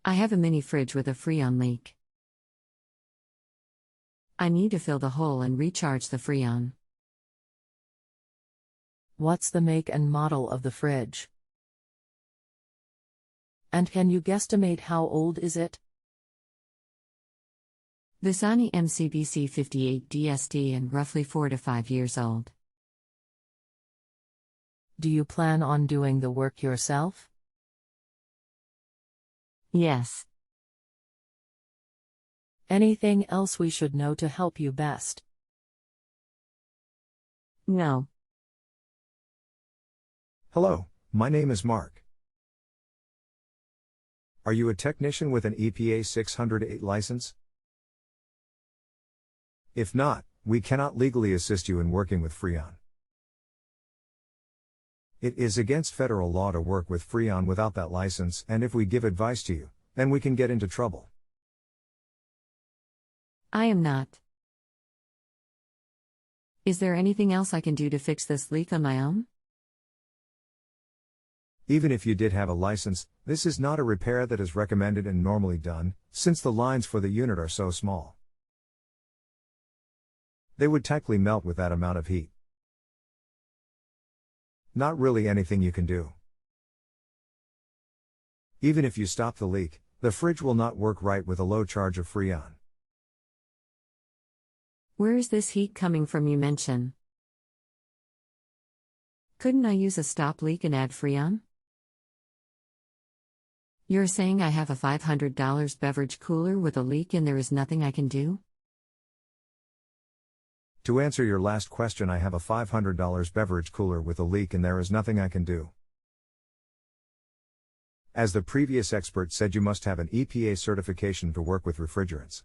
I have a mini fridge with a freon leak. I need to fill the hole and recharge the freon. What's the make and model of the fridge? And can you guesstimate how old is it? Vissani MCBC58DST and roughly 4 to 5 years old. Do you plan on doing the work yourself? Yes. Anything else we should know to help you best? No. Hello, my name is Mark. Are you a technician with an EPA 608 license? If not, we cannot legally assist you in working with freon. It is against federal law to work with freon without that license, and if we give advice to you, then we can get into trouble. I am not. Is there anything else I can do to fix this leak on my own? Even if you did have a license, this is not a repair that is recommended and normally done, since the lines for the unit are so small. They would typically melt with that amount of heat. Not really anything you can do. Even if you stop the leak, the fridge will not work right with a low charge of freon. Where is this heat coming from you mention? Couldn't I use a stop leak and add freon? You're saying I have a $500 beverage cooler with a leak and there is nothing I can do? To answer your last question, I have a $500 beverage cooler with a leak and there is nothing I can do. As the previous expert said, you must have an EPA certification to work with refrigerants.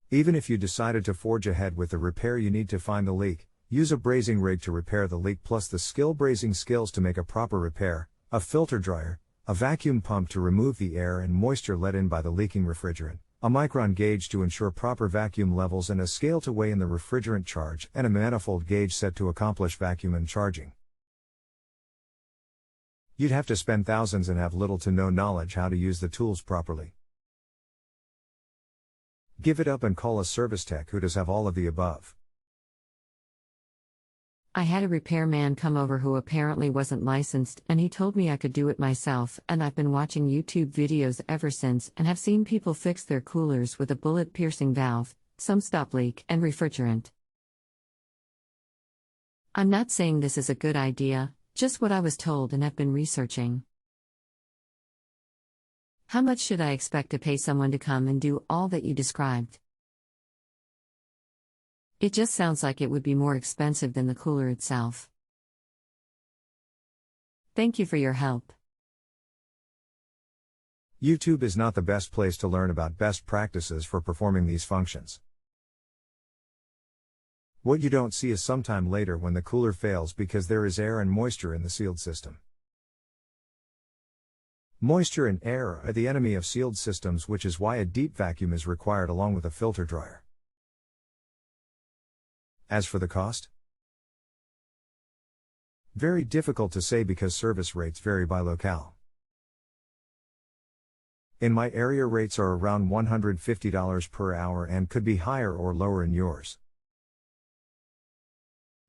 Even if you decided to forge ahead with the repair, you need to find the leak, use a brazing rig to repair the leak plus the brazing skills to make a proper repair, a filter dryer, a vacuum pump to remove the air and moisture let in by the leaking refrigerant, a micron gauge to ensure proper vacuum levels and a scale to weigh in the refrigerant charge, and a manifold gauge set to accomplish vacuum and charging. You'd have to spend thousands and have little to no knowledge how to use the tools properly. Give it up and call a service tech who does have all of the above. I had a repairman come over who apparently wasn't licensed, and he told me I could do it myself, and I've been watching YouTube videos ever since and have seen people fix their coolers with a bullet-piercing valve, some stop leak, and refrigerant. I'm not saying this is a good idea, just what I was told and have been researching. How much should I expect to pay someone to come and do all that you described? It just sounds like it would be more expensive than the cooler itself. Thank you for your help. YouTube is not the best place to learn about best practices for performing these functions. What you don't see is sometime later when the cooler fails because there is air and moisture in the sealed system. Moisture and air are the enemy of sealed systems, which is why a deep vacuum is required along with a filter dryer. As for the cost? Very difficult to say because service rates vary by locale. In my area, rates are around $150 per hour and could be higher or lower in yours.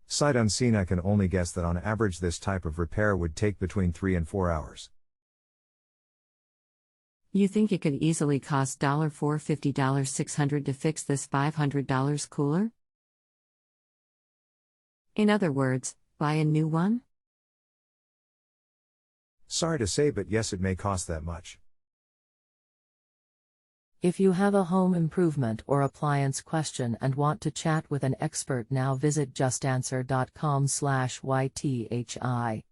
Sight unseen, I can only guess that on average this type of repair would take between 3 and 4 hours. You think it could easily cost $450, $600 to fix this $500 cooler? In other words, buy a new one? Sorry to say, but yes, it may cost that much. If you have a home improvement or appliance question and want to chat with an expert now, visit JustAnswer.com/YTHI.